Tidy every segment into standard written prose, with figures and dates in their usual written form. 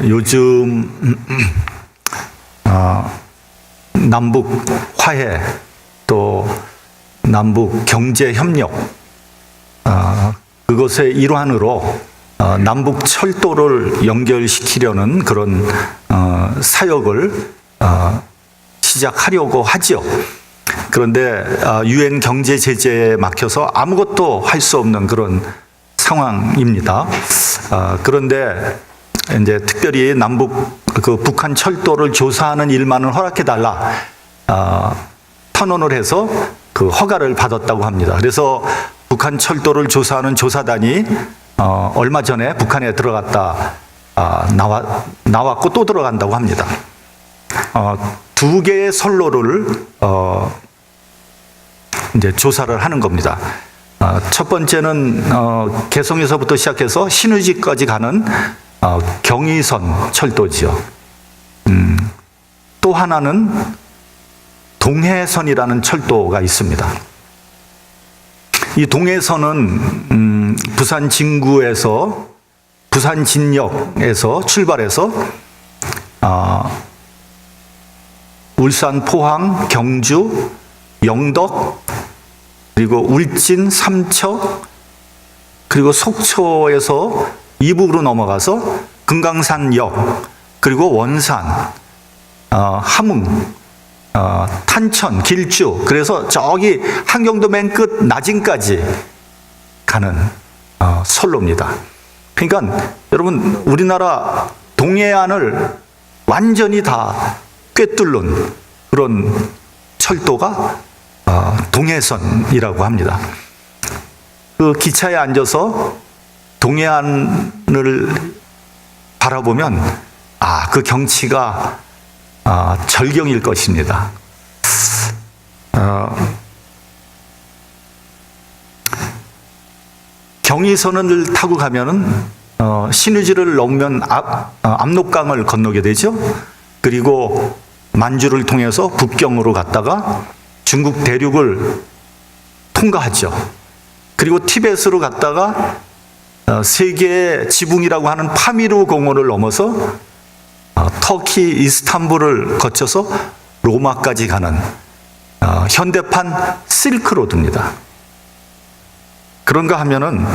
요즘 남북 화해 또 남북 경제 협력 그것의 일환으로 남북 철도를 연결시키려는 그런 사역을 시작하려고 하죠. 그런데 유엔 경제 제재에 막혀서 아무것도 할 수 없는 그런 상황입니다. 그런데 이제 특별히 남북 북한 철도를 조사하는 일만은 허락해 달라 선언을 해서 그 허가를 받았다고 합니다. 그래서 북한 철도를 조사하는 조사단이 얼마 전에 북한에 들어갔다 나왔고 또 들어간다고 합니다. 두 개의 선로를 이제 조사를 하는 겁니다. 첫 번째는 개성에서부터 시작해서 신의지까지 가는 경의선 철도지요. 또 하나는 동해선이라는 철도가 있습니다. 이 동해선은 부산 진구에서 부산 진역에서 출발해서 울산, 포항, 경주, 영덕, 그리고 울진, 삼척, 그리고 속초에서 이북으로 넘어가서 금강산역, 그리고 원산, 함흥, 탄천, 길주, 그래서 저기 한경도 맨 끝 나진까지 가는 선로입니다. 그러니까 여러분 우리나라 동해안을 완전히 다 꿰뚫는 그런 철도가 동해선이라고 합니다. 그 기차에 앉아서 동해안을 바라보면 그 경치가 절경일 것입니다. 경의선을 타고 가면은 신의지를 넘으면 압록강을 건너게 되죠. 그리고 만주를 통해서 북경으로 갔다가 중국 대륙을 통과하죠. 그리고 티벳으로 갔다가 세계의 지붕이라고 하는 파미르 공원을 넘어서 터키 이스탄불을 거쳐서 로마까지 가는 현대판 실크로드입니다. 그런가 하면은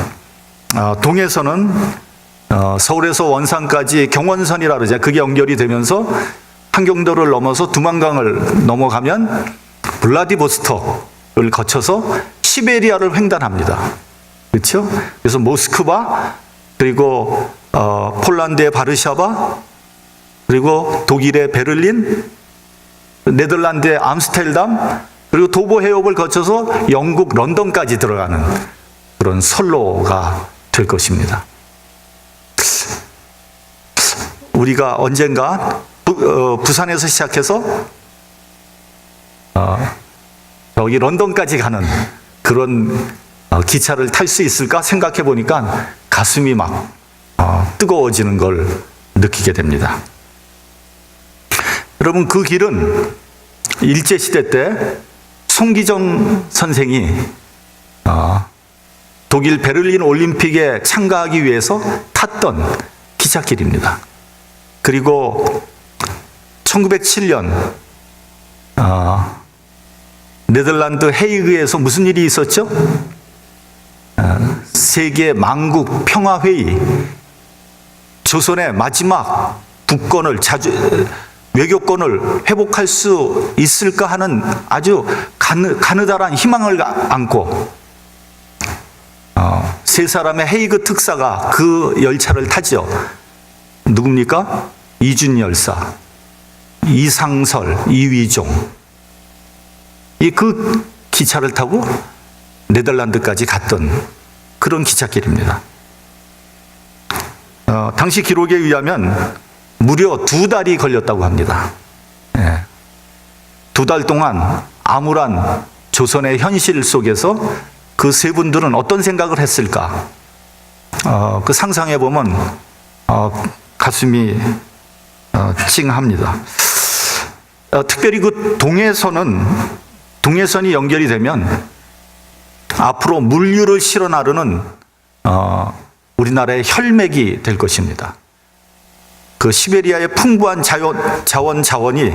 동해선은 서울에서 원산까지 경원선이라 그러죠. 그게 연결이 되면서 한경도를 넘어서 두만강을 넘어가면 블라디보스톡을 거쳐서 시베리아를 횡단합니다. 그렇죠? 그래서 모스크바, 그리고 폴란드의 바르샤바, 그리고 독일의 베를린, 네덜란드의 암스테르담, 그리고 도보 해협을 거쳐서 영국 런던까지 들어가는 그런 선로가 될 것입니다. 우리가 언젠가 부산에서 시작해서 여기 런던까지 가는 그런 기차를 탈 수 있을까 생각해 보니까 가슴이 막 뜨거워지는 걸 느끼게 됩니다. 여러분 그 길은 일제시대 때 송기정 선생이 독일 베를린 올림픽에 참가하기 위해서 탔던 기찻길입니다. 그리고 1907년 네덜란드 헤이그에서 무슨 일이 있었죠? 세계 만국 평화회의, 조선의 마지막 국권을 외교권을 회복할 수 있을까 하는 아주 가느다란 희망을 안고 세 사람의 헤이그 특사가 그 열차를 타죠. 누굽니까? 이준 열사, 이상설, 이위종. 그 기차를 타고 네덜란드까지 갔던 그런 기찻길입니다. 당시 기록에 의하면 무려 2달이 걸렸다고 합니다. 2달 동안 암울한 조선의 현실 속에서 그 세 분들은 어떤 생각을 했을까? 그 상상해 보면 가슴이 찡합니다. 특별히 그 동해선이 연결이 되면 앞으로 물류를 실어 나르는 우리나라의 혈맥이 될 것입니다. 그 시베리아의 풍부한 자원이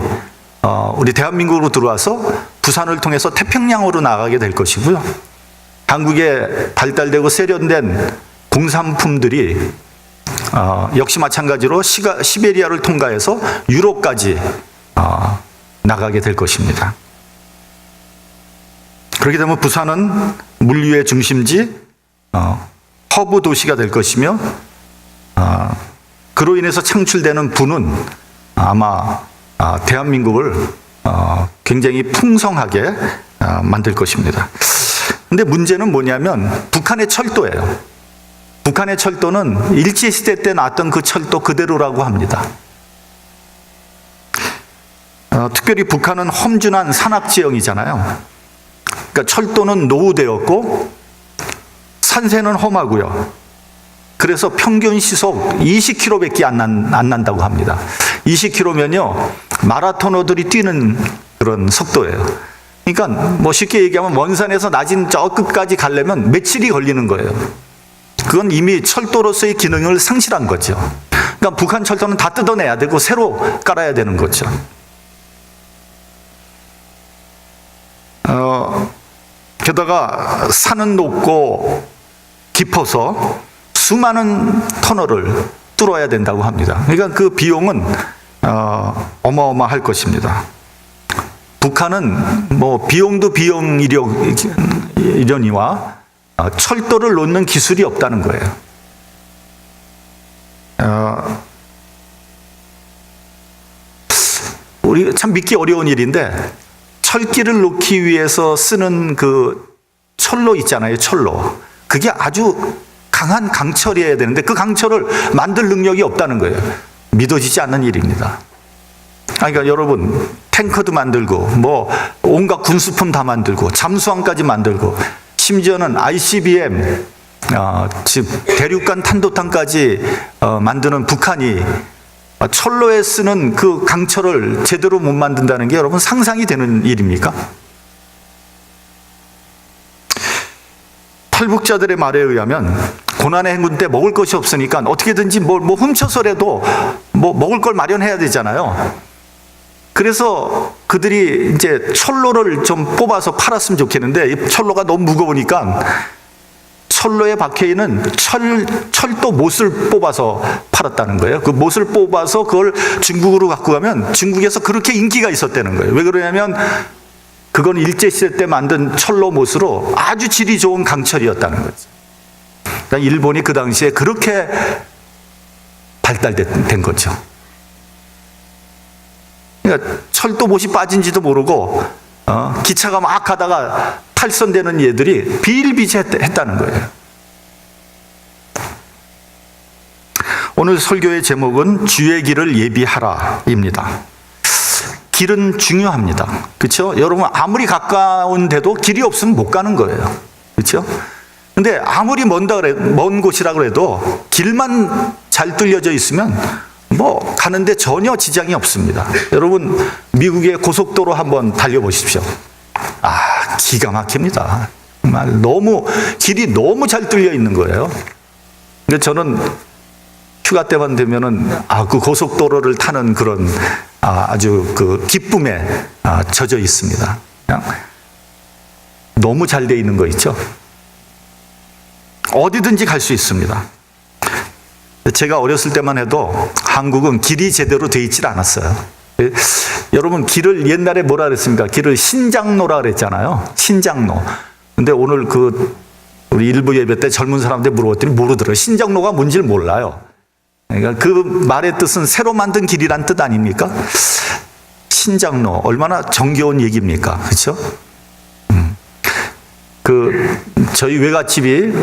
우리 대한민국으로 들어와서 부산을 통해서 태평양으로 나가게 될 것이고요. 한국에 발달되고 세련된 공산품들이 역시 마찬가지로 시베리아를 통과해서 유럽까지 나가게 될 것입니다. 그렇게 되면 부산은 물류의 중심지, 허브 도시가 될 것이며, 그로 인해서 창출되는 부는 아마 대한민국을 굉장히 풍성하게 만들 것입니다. 근데 문제는 뭐냐면 북한의 철도예요. 북한의 철도는 일제시대 때 나왔던 그 철도 그대로라고 합니다. 특별히 북한은 험준한 산악지형이잖아요. 그러니까 철도는 노후되었고 산세는 험하고요. 그래서 평균 시속 20km밖에 안 난다고 합니다. 20km면요 마라토너들이 뛰는 그런 속도예요. 그러니까 뭐 쉽게 얘기하면 원산에서 낮은 저 끝까지 가려면 며칠이 걸리는 거예요. 그건 이미 철도로서의 기능을 상실한 거죠. 그러니까 북한 철도는 다 뜯어내야 되고 새로 깔아야 되는 거죠. 게다가 산은 높고 깊어서 수많은 터널을 뚫어야 된다고 합니다. 그러니까 그 비용은 어마어마할 것입니다. 북한은 뭐 비용도 비용이려니와 철도를 놓는 기술이 없다는 거예요. 우리 참 믿기 어려운 일인데 철길을 놓기 위해서 쓰는 그 철로 있잖아요. 철로. 그게 아주 강한 강철이어야 되는데 그 강철을 만들 능력이 없다는 거예요. 믿어지지 않는 일입니다. 그러니까 여러분 탱커도 만들고 뭐 온갖 군수품 다 만들고 잠수함까지 만들고 심지어는 ICBM 즉 대륙간 탄도탄까지 만드는 북한이 철로에 쓰는 그 강철을 제대로 못 만든다는 게 여러분 상상이 되는 일입니까? 탈북자들의 말에 의하면 고난의 행군 때 먹을 것이 없으니까 어떻게든지 뭐 훔쳐서라도 뭐 먹을 걸 마련해야 되잖아요. 그래서 그들이 이제 철로를 좀 뽑아서 팔았으면 좋겠는데 이 철로가 너무 무거우니까 철로에 박혀있는 철도 못을 뽑아서 팔았다는 거예요. 그 못을 뽑아서 그걸 중국으로 갖고 가면 중국에서 그렇게 인기가 있었다는 거예요. 왜 그러냐면 그건 일제시대 때 만든 철로 못으로 아주 질이 좋은 강철이었다는 거죠. 그러니까 일본이 그 당시에 그렇게 발달된 거죠. 그러니까 철도 못이 빠진지도 모르고 기차가 막 가다가 탈선되는 얘들이 비일비재했다는 거예요. 오늘 설교의 제목은 주의 길을 예비하라입니다. 길은 중요합니다. 그렇죠? 여러분 아무리 가까운데도 길이 없으면 못 가는 거예요. 그렇죠? 근데 아무리 먼 곳이라 그래도 길만 잘 뚫려져 있으면 뭐 가는데 전혀 지장이 없습니다. 여러분 미국의 고속도로 한번 달려보십시오. 기가 막힙니다. 정말 길이 너무 잘 뚫려 있는 거예요. 근데 저는 휴가 때만 되면은 그 고속도로를 타는 그런 아주 그 기쁨에 젖어 있습니다. 그냥 너무 잘 돼 있는 거 있죠. 어디든지 갈 수 있습니다. 제가 어렸을 때만 해도 한국은 길이 제대로 돼 있질 않았어요. 여러분 길을 옛날에 뭐라 그랬습니까? 길을 신장로라 그랬잖아요. 신장로. 근데 오늘 우리 일부 예배 때 젊은 사람들 물어봤더니 모르더라고요. 신장로가 뭔지를 몰라요. 그러니까 그 말의 뜻은 새로 만든 길이란 뜻 아닙니까? 신장로 얼마나 정겨운 얘기입니까? 그렇죠? 저희 외갓집이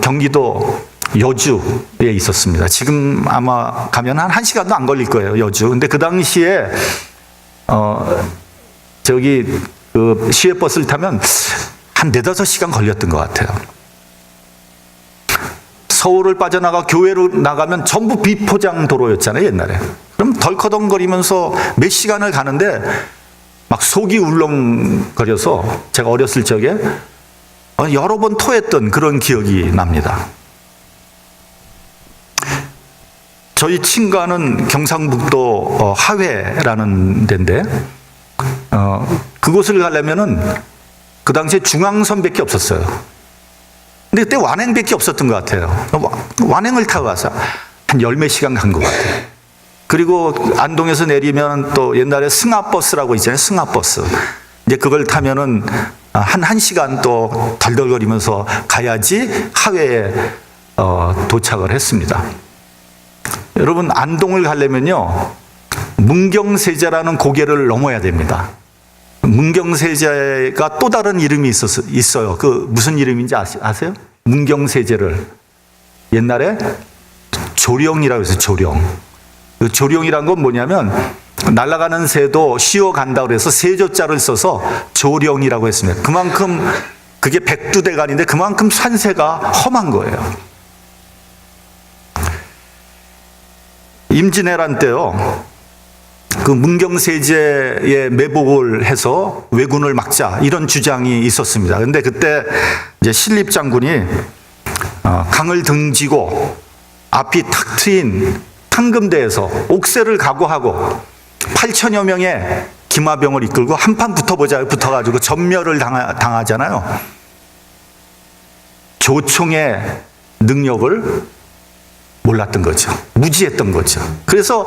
경기도 여주에 있었습니다. 지금 아마 가면 한 1시간도 안 걸릴 거예요, 여주. 근데 그 당시에 시외버스를 타면 한 4-5시간 걸렸던 것 같아요. 서울을 빠져나가 교회로 나가면 전부 비포장 도로였잖아요, 옛날에. 그럼 덜커덩거리면서 몇 시간을 가는데 막 속이 울렁거려서 제가 어렸을 적에 여러 번 토했던 그런 기억이 납니다. 저희 친가는 경상북도 하회라는 데인데 그곳을 가려면은 그 당시에 중앙선밖에 없었어요. 근데 그때 완행밖에 없었던 것 같아요. 완행을 타고 가서 한 열 몇 시간 간 것 같아요. 그리고 안동에서 내리면 또 옛날에 승합버스라고 있잖아요. 승합버스. 이제 그걸 타면은 한 시간 또 덜덜거리면서 가야지 하회에 도착을 했습니다. 여러분, 안동을 가려면요, 문경세제라는 고개를 넘어야 됩니다. 문경세제가 또 다른 이름이 있어요. 그 무슨 이름인지 아세요? 문경세제를 옛날에 조령이라고 해서 조령. 그 조령이란 건 뭐냐면 날아가는 새도 쉬어간다 그래서 세조자를 써서 조령이라고 했습니다. 그만큼 그게 백두대간인데 그만큼 산세가 험한 거예요. 임진왜란 때요, 그 문경세제에 매복을 해서 왜군을 막자 이런 주장이 있었습니다. 그런데 그때 이제 신립 장군이 강을 등지고 앞이 탁 트인 상금대에서 옥새를 각오하고 8천여 명의 기마병을 이끌고 한판 붙어보자 붙어가지고 전멸을 당하잖아요. 조총의 능력을 몰랐던 거죠. 무지했던 거죠. 그래서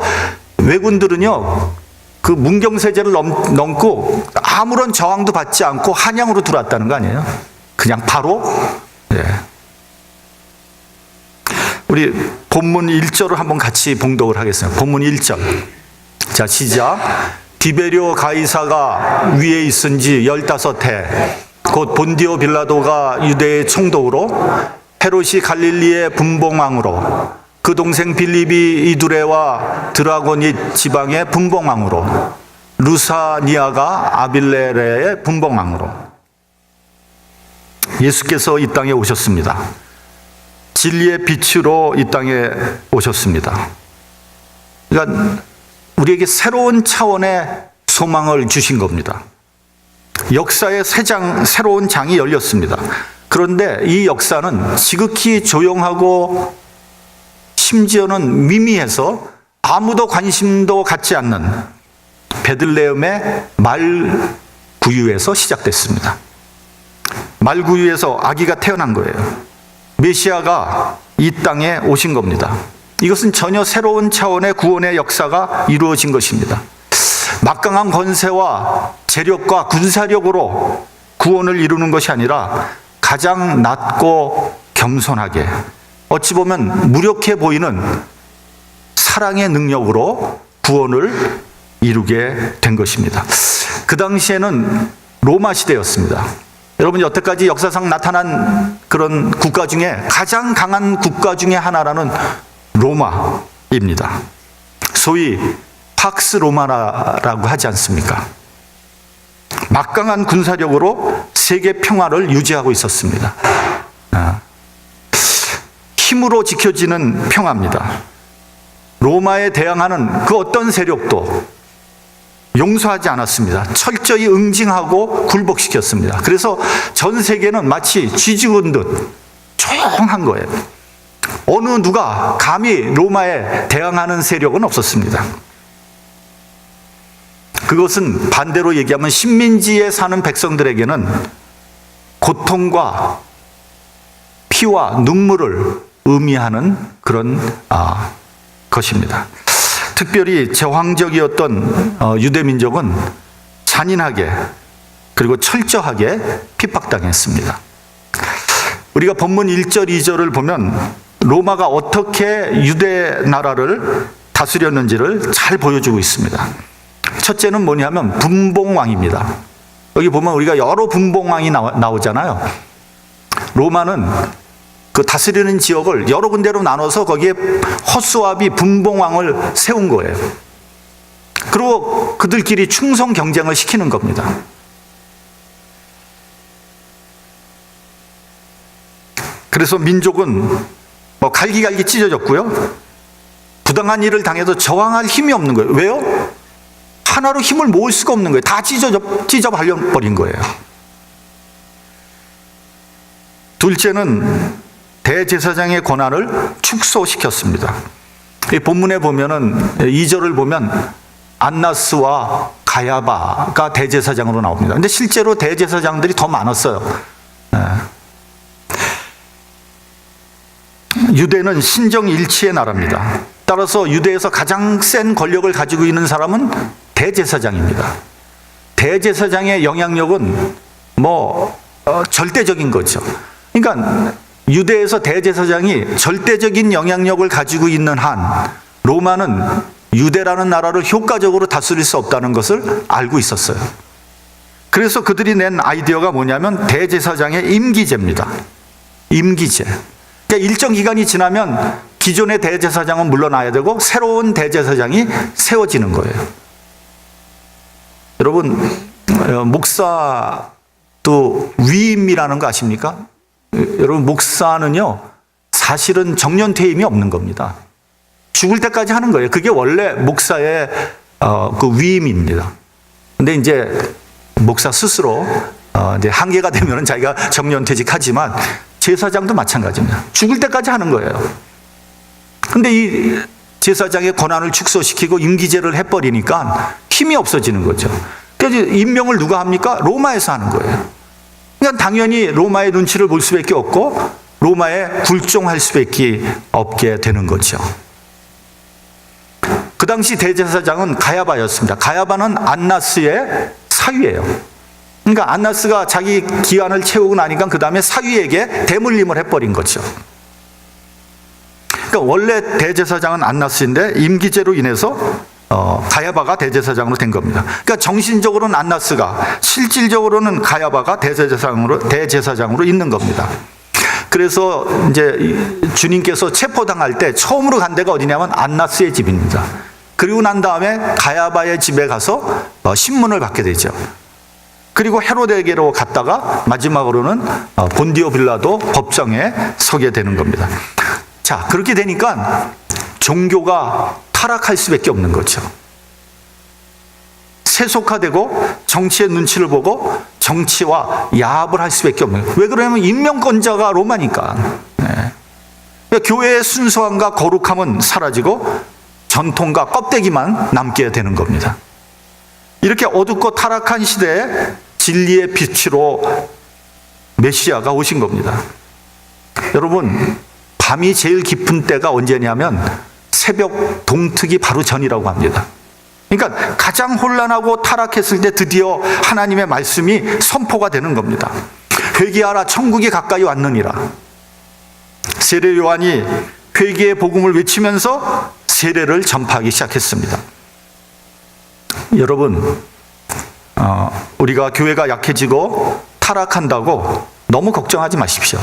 왜군들은요, 그 문경세제를 넘고 아무런 저항도 받지 않고 한양으로 들어왔다는 거 아니에요? 그냥 바로. 예. 우리 본문 1절을 한번 같이 봉독을 하겠습니다. 본문 1절. 자, 시작. 디베리오 가이사가 위에 있은지 15해 곧 본디오 빌라도가 유대의 총독으로 헤롯이 갈릴리의 분봉왕으로 그 동생 빌립이 이두레와 드라고닛 지방의 분봉왕으로 루사니아가 아빌레레의 분봉왕으로 예수께서 이 땅에 오셨습니다. 진리의 빛으로 이 땅에 오셨습니다. 그러니까 우리에게 새로운 차원의 소망을 주신 겁니다. 역사의 새로운 장이 열렸습니다. 그런데 이 역사는 지극히 조용하고 심지어는 미미해서 아무도 관심도 갖지 않는 베들레헴의 말구유에서 시작됐습니다. 말구유에서 아기가 태어난 거예요. 메시아가 이 땅에 오신 겁니다. 이것은 전혀 새로운 차원의 구원의 역사가 이루어진 것입니다. 막강한 권세와 재력과 군사력으로 구원을 이루는 것이 아니라 가장 낮고 겸손하게, 어찌 보면 무력해 보이는 사랑의 능력으로 구원을 이루게 된 것입니다. 그 당시에는 로마 시대였습니다. 여러분, 여태까지 역사상 나타난 그런 국가 중에 가장 강한 국가 중에 하나라는 로마입니다. 소위 팍스 로마라고 하지 않습니까? 막강한 군사력으로 세계 평화를 유지하고 있었습니다. 힘으로 지켜지는 평화입니다. 로마에 대항하는 그 어떤 세력도 용서하지 않았습니다. 철저히 응징하고 굴복시켰습니다. 그래서 전 세계는 마치 쥐죽은 듯 조용한 거예요. 어느 누가 감히 로마에 대항하는 세력은 없었습니다. 그것은 반대로 얘기하면 식민지에 사는 백성들에게는 고통과 피와 눈물을 의미하는 그런 것입니다. 특별히 제왕적이었던 유대민족은 잔인하게 그리고 철저하게 핍박당했습니다. 우리가 본문 1절, 2절을 보면 로마가 어떻게 유대 나라를 다스렸는지를 잘 보여주고 있습니다. 첫째는 뭐냐면 분봉왕입니다. 여기 보면 우리가 여러 분봉왕이 나오잖아요. 로마는 그 다스리는 지역을 여러 군데로 나눠서 거기에 허수아비 분봉왕을 세운 거예요. 그리고 그들끼리 충성 경쟁을 시키는 겁니다. 그래서 민족은 갈기갈기 찢어졌고요. 부당한 일을 당해도 저항할 힘이 없는 거예요. 왜요? 하나로 힘을 모을 수가 없는 거예요. 다 찢어버린 거예요. 둘째는 대제사장의 권한을 축소시켰습니다. 이 본문에 보면은 2절을 보면 안나스와 가야바가 대제사장으로 나옵니다. 근데 실제로 대제사장들이 더 많았어요. 유대는 신정일치의 나라입니다. 따라서 유대에서 가장 센 권력을 가지고 있는 사람은 대제사장입니다. 대제사장의 영향력은 절대적인 거죠. 그러니까 유대에서 대제사장이 절대적인 영향력을 가지고 있는 한 로마는 유대라는 나라를 효과적으로 다스릴 수 없다는 것을 알고 있었어요. 그래서 그들이 낸 아이디어가 뭐냐면 대제사장의 임기제입니다. 임기제. 그러니까 일정 기간이 지나면 기존의 대제사장은 물러나야 되고 새로운 대제사장이 세워지는 거예요. 여러분, 목사도 위임이라는 거 아십니까? 여러분, 목사는요, 사실은 정년퇴임이 없는 겁니다. 죽을 때까지 하는 거예요. 그게 원래 목사의 그 위임입니다. 근데 이제 목사 스스로 이제 한계가 되면 자기가 정년퇴직하지만 제사장도 마찬가지입니다. 죽을 때까지 하는 거예요. 근데 이 제사장의 권한을 축소시키고 임기제를 해버리니까 힘이 없어지는 거죠. 그래서 임명을 누가 합니까? 로마에서 하는 거예요. 그러니까 당연히 로마의 눈치를 볼 수밖에 없고 로마에 굴종할 수밖에 없게 되는 거죠. 그 당시 대제사장은 가야바였습니다. 가야바는 안나스의 사위예요. 그러니까 안나스가 자기 기한을 채우고 나니까 그 다음에 사위에게 대물림을 해버린 거죠. 그러니까 원래 대제사장은 안나스인데 임기제로 인해서 가야바가 대제사장으로 된 겁니다. 그러니까 정신적으로는 안나스가, 실질적으로는 가야바가 대제사장으로 있는 겁니다. 그래서 이제 주님께서 체포당할 때 처음으로 간 데가 어디냐면 안나스의 집입니다. 그리고 난 다음에 가야바의 집에 가서 신문을 받게 되죠. 그리고 헤로데에게로 갔다가 마지막으로는 본디오 빌라도 법정에 서게 되는 겁니다. 자, 그렇게 되니까 종교가 타락할 수밖에 없는 거죠. 세속화되고 정치의 눈치를 보고 정치와 야합을 할 수밖에 없는 거예요. 왜 그러냐면 임명권자가 로마니까. 네. 그러니까 교회의 순수함과 거룩함은 사라지고 전통과 껍데기만 남게 되는 겁니다. 이렇게 어둡고 타락한 시대에 진리의 빛으로 메시아가 오신 겁니다. 여러분, 밤이 제일 깊은 때가 언제냐면 새벽 동특이 바로 전이라고 합니다. 그러니까 가장 혼란하고 타락했을 때 드디어 하나님의 말씀이 선포가 되는 겁니다. 회개하라, 천국이 가까이 왔느니라. 세례 요한이 회개의 복음을 외치면서 세례를 전파하기 시작했습니다. 여러분, 우리가 교회가 약해지고 타락한다고 너무 걱정하지 마십시오.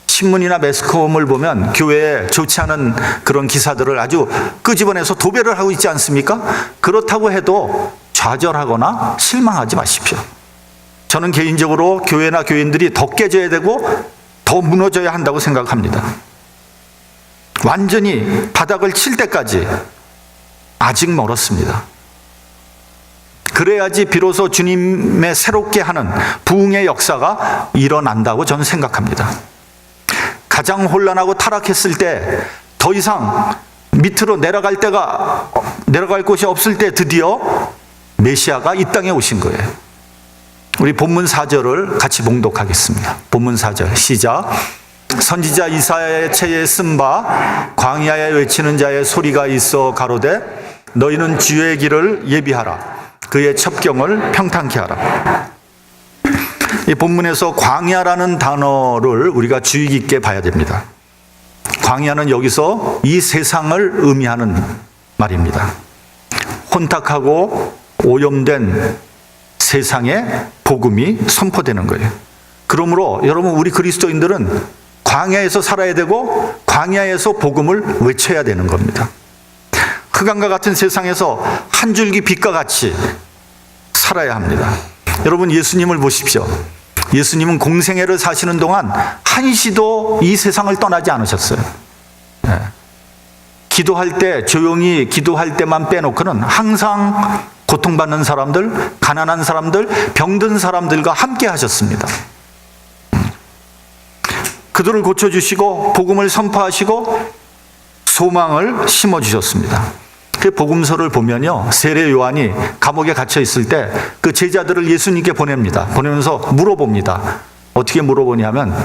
신문이나 매스컴을 보면 교회에 좋지 않은 그런 기사들을 아주 끄집어내서 도배를 하고 있지 않습니까? 그렇다고 해도 좌절하거나 실망하지 마십시오. 저는 개인적으로 교회나 교인들이 더 깨져야 되고 더 무너져야 한다고 생각합니다. 완전히 바닥을 칠 때까지 아직 멀었습니다. 그래야지 비로소 주님의 새롭게 하는 부흥의 역사가 일어난다고 저는 생각합니다. 가장 혼란하고 타락했을 때 더 이상 밑으로 내려갈 곳이 없을 때 드디어 메시아가 이 땅에 오신 거예요. 우리 본문 4절을 같이 봉독하겠습니다. 본문 4절 시작. 선지자 이사야의 책에 쓴 바 광야에 외치는 자의 소리가 있어 가로되 너희는 주의 길을 예비하라. 그의 첩경을 평탄케 하라. 이 본문에서 광야라는 단어를 우리가 주의 깊게 봐야 됩니다. 광야는 여기서 이 세상을 의미하는 말입니다. 혼탁하고 오염된 세상에 복음이 선포되는 거예요. 그러므로 여러분, 우리 그리스도인들은 광야에서 살아야 되고 광야에서 복음을 외쳐야 되는 겁니다. 흑암과 같은 세상에서 한 줄기 빛과 같이 살아야 합니다. 여러분, 예수님을 보십시오. 예수님은 공생애를 사시는 동안 한시도 이 세상을 떠나지 않으셨어요. 네. 기도할 때, 조용히 기도할 때만 빼놓고는 항상 고통받는 사람들, 가난한 사람들, 병든 사람들과 함께 하셨습니다. 그들을 고쳐주시고 복음을 선포하시고 소망을 심어주셨습니다. 그 복음서를 보면요, 세례 요한이 감옥에 갇혀 있을 때 그 제자들을 예수님께 보냅니다. 보내면서 물어봅니다. 어떻게 물어보냐면,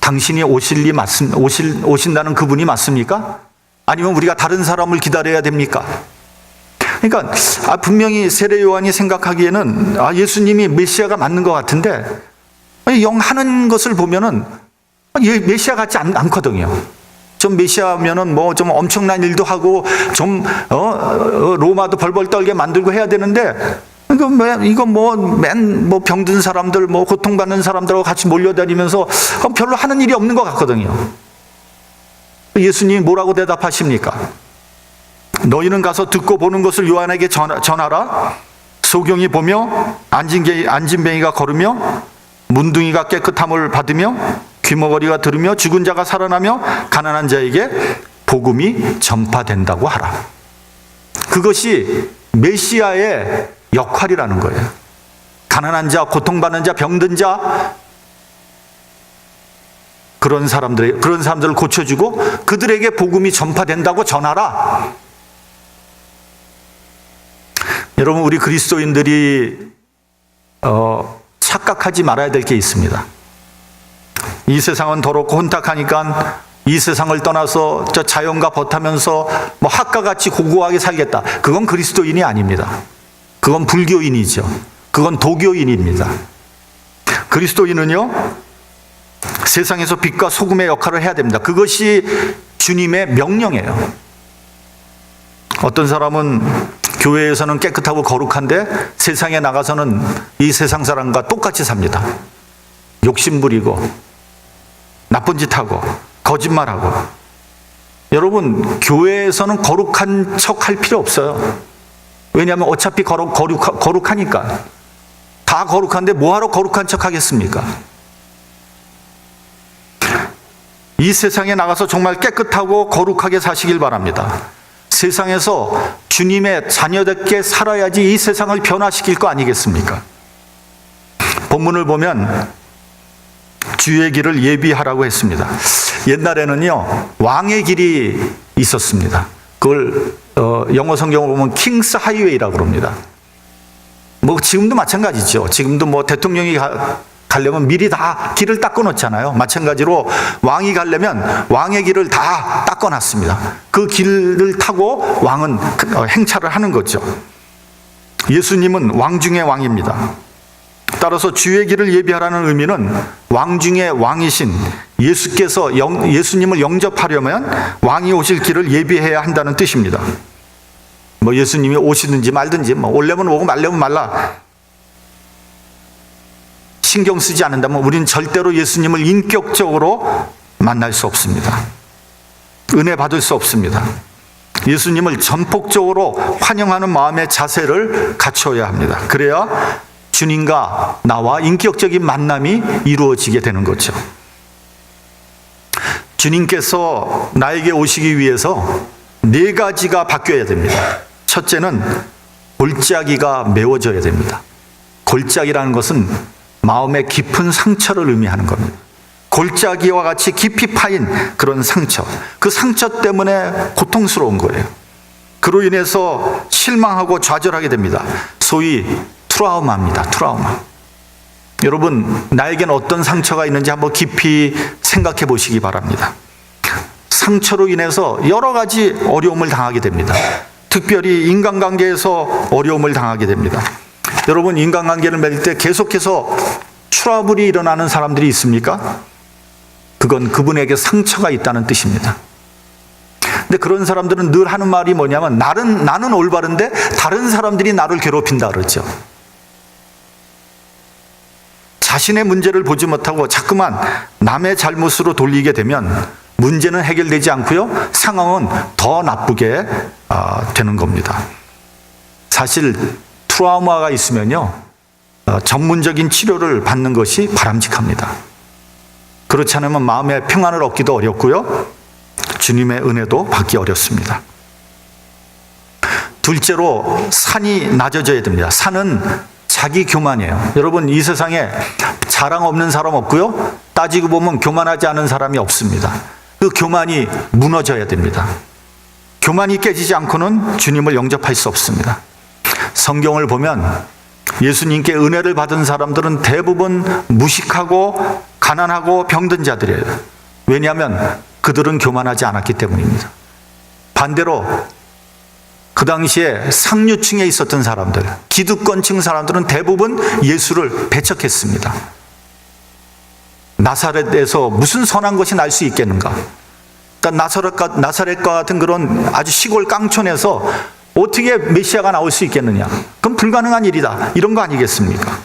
당신이 오신다는 그분이 맞습니까? 아니면 우리가 다른 사람을 기다려야 됩니까? 그러니까 분명히 세례 요한이 생각하기에는 예수님이 메시아가 맞는 것 같은데, 영 하는 것을 보면은 메시아 같지 않거든요. 좀 메시아면은 뭐 좀 엄청난 일도 하고 좀 로마도 벌벌 떨게 만들고 해야 되는데, 이거 뭐 병든 사람들, 뭐 고통받는 사람들하고 같이 몰려다니면서 별로 하는 일이 없는 것 같거든요. 예수님이 뭐라고 대답하십니까? 너희는 가서 듣고 보는 것을 요한에게 전하라. 소경이 보며 안진뱅이가 걸으며 문둥이가 깨끗함을 받으며 귀머거리가 들으며 죽은 자가 살아나며 가난한 자에게 복음이 전파된다고 하라. 그것이 메시아의 역할이라는 거예요. 가난한 자, 고통받는 자, 병든 자, 그런 사람들을 고쳐주고 그들에게 복음이 전파된다고 전하라. 여러분, 우리 그리스도인들이 착각하지 말아야 될 게 있습니다. 이 세상은 더럽고 혼탁하니까 이 세상을 떠나서 저 자연과 벗하면서 뭐 학과같이 고고하게 살겠다. 그건 그리스도인이 아닙니다. 그건 불교인이죠. 그건 도교인입니다. 그리스도인은요, 세상에서 빛과 소금의 역할을 해야 됩니다. 그것이 주님의 명령이에요. 어떤 사람은 교회에서는 깨끗하고 거룩한데 세상에 나가서는 이 세상 사람과 똑같이 삽니다. 욕심 부리고 나쁜 짓 하고 거짓말하고. 여러분, 교회에서는 거룩한 척 할 필요 없어요. 왜냐하면 어차피 거룩하니까. 다 거룩한데 뭐하러 거룩한 척 하겠습니까? 이 세상에 나가서 정말 깨끗하고 거룩하게 사시길 바랍니다. 세상에서 주님의 자녀답게 살아야지 이 세상을 변화시킬 거 아니겠습니까? 본문을 보면 주의 길을 예비하라고 했습니다. 옛날에는요, 왕의 길이 있었습니다. 그걸 영어 성경을 보면 킹스 하이웨이라고 그럽니다. 뭐 지금도 마찬가지죠. 지금도 뭐 대통령이 가려면 미리 다 길을 닦아놓잖아요. 마찬가지로 왕이 가려면 왕의 길을 다 닦아놨습니다. 그 길을 타고 왕은 행차를 하는 거죠. 예수님은 왕 중의 왕입니다. 따라서 주의 길을 예비하라는 의미는 왕 중의 왕이신 예수께서 예수님을 영접하려면 왕이 오실 길을 예비해야 한다는 뜻입니다. 뭐 예수님이 오시든지 말든지, 뭐 오려면 오고 말려면 말라, 신경 쓰지 않는다면 우리는 절대로 예수님을 인격적으로 만날 수 없습니다. 은혜 받을 수 없습니다. 예수님을 전폭적으로 환영하는 마음의 자세를 갖춰야 합니다. 그래야 주님과 나와 인격적인 만남이 이루어지게 되는 거죠. 주님께서 나에게 오시기 위해서 4가지가 바뀌어야 됩니다. 첫째는 골짜기가 메워져야 됩니다. 골짜기라는 것은 마음의 깊은 상처를 의미하는 겁니다. 골짜기와 같이 깊이 파인 그런 상처, 그 상처 때문에 고통스러운 거예요. 그로 인해서 실망하고 좌절하게 됩니다. 소위 트라우마입니다. 트라우마. 여러분, 나에게는 어떤 상처가 있는지 한번 깊이 생각해 보시기 바랍니다. 상처로 인해서 여러 가지 어려움을 당하게 됩니다. 특별히 인간관계에서 어려움을 당하게 됩니다. 여러분, 인간관계를 맺을 때 계속해서 트러블이 일어나는 사람들이 있습니까? 그건 그분에게 상처가 있다는 뜻입니다. 근데 그런 사람들은 늘 하는 말이 뭐냐면, 나는 올바른데 다른 사람들이 나를 괴롭힌다 그러죠. 자신의 문제를 보지 못하고 자꾸만 남의 잘못으로 돌리게 되면 문제는 해결되지 않고요, 상황은 더 나쁘게 되는 겁니다. 사실 트라우마가 있으면요, 전문적인 치료를 받는 것이 바람직합니다. 그렇지 않으면 마음의 평안을 얻기도 어렵고요, 주님의 은혜도 받기 어렵습니다. 둘째로, 산이 낮아져야 됩니다. 산은 자기 교만이에요. 여러분, 이 세상에 자랑 없는 사람 없고요, 따지고 보면 교만하지 않은 사람이 없습니다. 그 교만이 무너져야 됩니다. 교만이 깨지지 않고는 주님을 영접할 수 없습니다. 성경을 보면 예수님께 은혜를 받은 사람들은 대부분 무식하고 가난하고 병든 자들이에요. 왜냐하면 그들은 교만하지 않았기 때문입니다. 반대로 그 당시에 상류층에 있었던 사람들, 기득권층 사람들은 대부분 예수를 배척했습니다. 나사렛에서 무슨 선한 것이 날 수 있겠는가? 그러니까 나사렛과 같은 그런 아주 시골 깡촌에서 어떻게 메시아가 나올 수 있겠느냐? 그건 불가능한 일이다. 이런 거 아니겠습니까?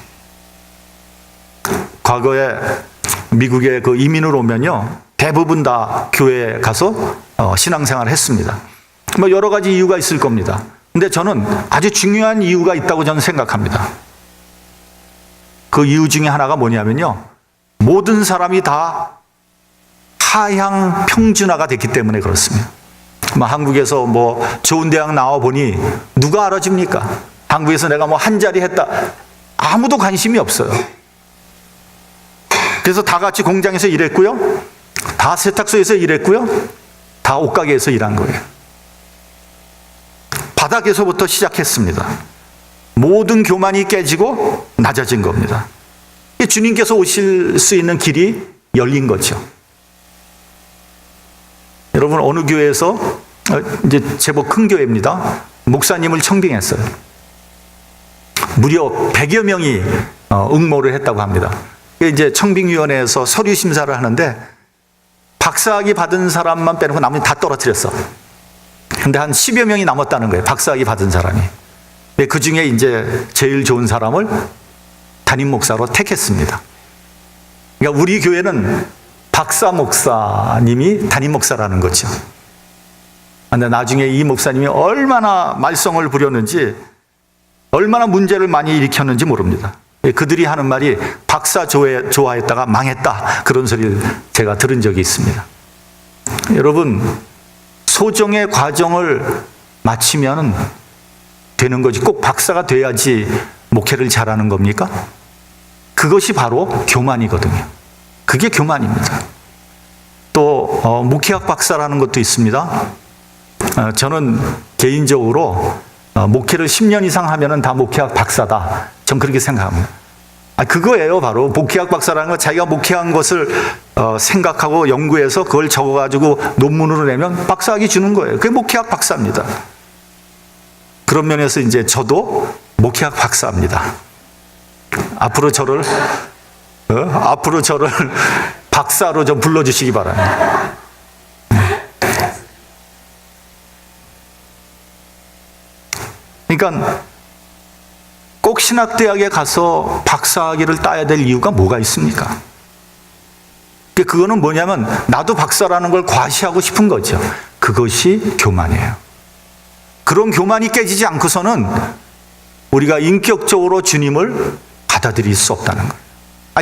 과거에 미국에 그 이민을 오면요, 대부분 다 교회에 가서 신앙생활을 했습니다. 뭐 여러 가지 이유가 있을 겁니다. 근데 저는 아주 중요한 이유가 있다고 저는 생각합니다. 그 이유 중에 하나가 뭐냐면요, 모든 사람이 다 하향 평준화가 됐기 때문에 그렇습니다. 한국에서 뭐 좋은 대학 나와 보니 누가 알아줍니까? 한국에서 내가 뭐 한 자리 했다, 아무도 관심이 없어요. 그래서 다 같이 공장에서 일했고요, 다 세탁소에서 일했고요, 다 옷가게에서 일한 거예요. 바닥에서부터 시작했습니다. 모든 교만이 깨지고 낮아진 겁니다. 주님께서 오실 수 있는 길이 열린 거죠. 여러분, 어느 교회에서 이제 제법 큰 교회입니다. 목사님을 청빙했어요. 무려 100여 명이 응모를 했다고 합니다. 이제 청빙위원회에서 서류 심사를 하는데 박사학위 받은 사람만 빼놓고 나머지 다 떨어뜨렸어. 근데 한 10여 명이 남았다는 거예요. 박사학위 받은 사람이. 그 중에 이제 제일 좋은 사람을 담임 목사로 택했습니다. 그러니까 우리 교회는 박사 목사님이 담임 목사라는 거죠. 근데 나중에 이 목사님이 얼마나 말썽을 부렸는지, 얼마나 문제를 많이 일으켰는지 모릅니다. 그들이 하는 말이 박사 좋아했다가 망했다, 그런 소리를 제가 들은 적이 있습니다. 여러분, 소정의 과정을 마치면 되는 거지 꼭 박사가 돼야지 목회를 잘하는 겁니까? 그것이 바로 교만이거든요. 그게 교만입니다. 또 목회학 박사라는 것도 있습니다. 저는 개인적으로 목회를 10년 이상 하면은 다 목회학 박사다, 전 그렇게 생각합니다. 그거예요. 바로 목회학 박사라는 건 자기가 목회한 것을 생각하고 연구해서 그걸 적어가지고 논문으로 내면 박사학위 주는 거예요. 그게 목회학 박사입니다. 그런 면에서 이제 저도 목회학 박사입니다. 앞으로 저를 박사로 좀 불러주시기 바랍니다. 그러니까 꼭 신학대학에 가서 박사학위를 따야 될 이유가 뭐가 있습니까? 그거는 뭐냐면 나도 박사라는 걸 과시하고 싶은 거죠. 그것이 교만이에요. 그런 교만이 깨지지 않고서는 우리가 인격적으로 주님을 받아들일 수 없다는 거예요.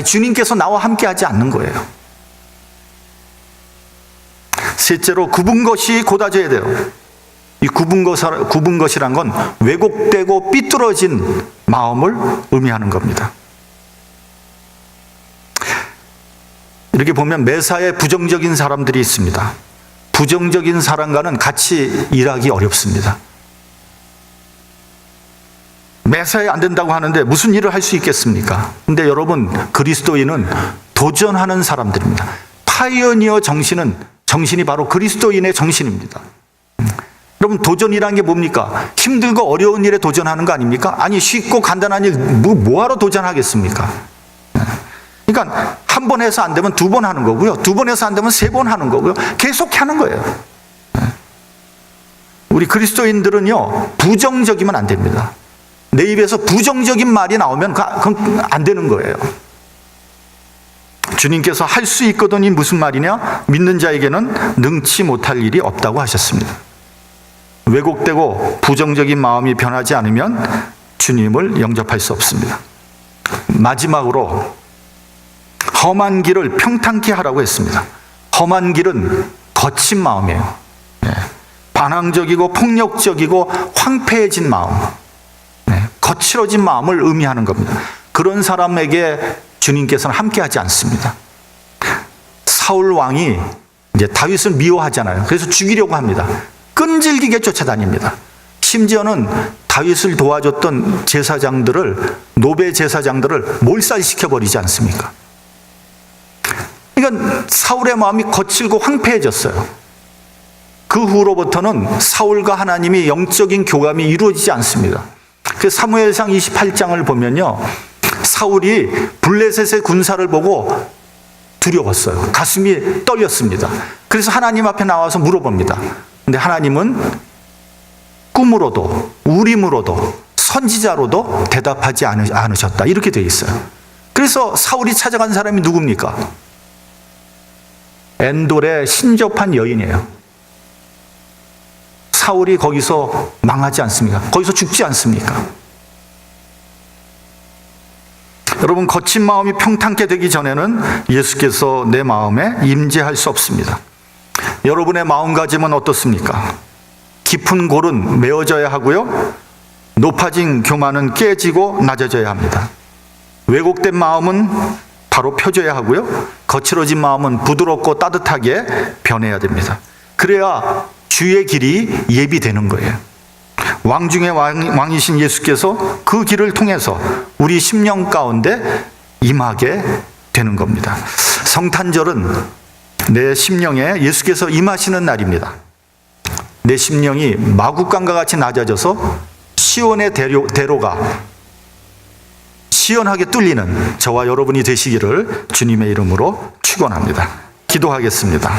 주님께서 나와 함께 하지 않는 거예요. 셋째로, 굽은 것이 곧아져야 돼요. 이 굽은 것이란 건 왜곡되고 삐뚤어진 마음을 의미하는 겁니다. 이렇게 보면 매사에 부정적인 사람들이 있습니다. 부정적인 사람과는 같이 일하기 어렵습니다. 매사에 안 된다고 하는데 무슨 일을 할 수 있겠습니까? 근데 여러분, 그리스도인은 도전하는 사람들입니다. 파이어니어 정신이 바로 그리스도인의 정신입니다. 여러분, 도전이라는 게 뭡니까? 힘들고 어려운 일에 도전하는 거 아닙니까? 아니, 쉽고 간단한 일 뭐하러 도전하겠습니까? 그러니까 한 번 해서 안 되면 두 번 하는 거고요, 두 번 해서 안 되면 세 번 하는 거고요, 계속 하는 거예요. 우리 그리스도인들은요, 부정적이면 안 됩니다. 내 입에서 부정적인 말이 나오면 그건 안 되는 거예요. 주님께서 할 수 있거든이 무슨 말이냐? 믿는 자에게는 능치 못할 일이 없다고 하셨습니다. 왜곡되고 부정적인 마음이 변하지 않으면 주님을 영접할 수 없습니다. 마지막으로 험한 길을 평탄케 하라고 했습니다. 험한 길은 거친 마음이에요. 반항적이고 폭력적이고 황폐해진 마음, 거칠어진 마음을 의미하는 겁니다. 그런 사람에게 주님께서는 함께하지 않습니다. 사울 왕이 이제 다윗을 미워하잖아요. 그래서 죽이려고 합니다. 끈질기게 쫓아다닙니다. 심지어는 다윗을 도와줬던 제사장들을, 노베 제사장들을 몰살시켜 버리지 않습니까? 그러니까 사울의 마음이 거칠고 황폐해졌어요. 그 후로부터는 사울과 하나님이 영적인 교감이 이루어지지 않습니다. 그 사무엘상 28장을 보면요, 사울이 블레셋의 군사를 보고 두려웠어요. 가슴이 떨렸습니다. 그래서 하나님 앞에 나와서 물어봅니다. 근데 하나님은 꿈으로도 우림으로도 선지자로도 대답하지 않으셨다. 이렇게 되어 있어요. 그래서 사울이 찾아간 사람이 누굽니까? 엔돌의 신접한 여인이에요. 사울이 거기서 망하지 않습니까? 거기서 죽지 않습니까? 여러분, 거친 마음이 평탄케 되기 전에는 예수께서 내 마음에 임재할 수 없습니다. 여러분의 마음가짐은 어떻습니까? 깊은 골은 메어져야 하고요, 높아진 교만은 깨지고 낮아져야 합니다. 왜곡된 마음은 바로 펴져야 하고요, 거칠어진 마음은 부드럽고 따뜻하게 변해야 됩니다. 그래야 주의 길이 예비되는 거예요. 왕 중의 왕이신 예수께서 그 길을 통해서 우리 심령 가운데 임하게 되는 겁니다. 성탄절은 내 심령에 예수께서 임하시는 날입니다. 내 심령이 마국간과 같이 낮아져서 시온의 대로가 시원하게 뚫리는 저와 여러분이 되시기를 주님의 이름으로 축원합니다. 기도하겠습니다.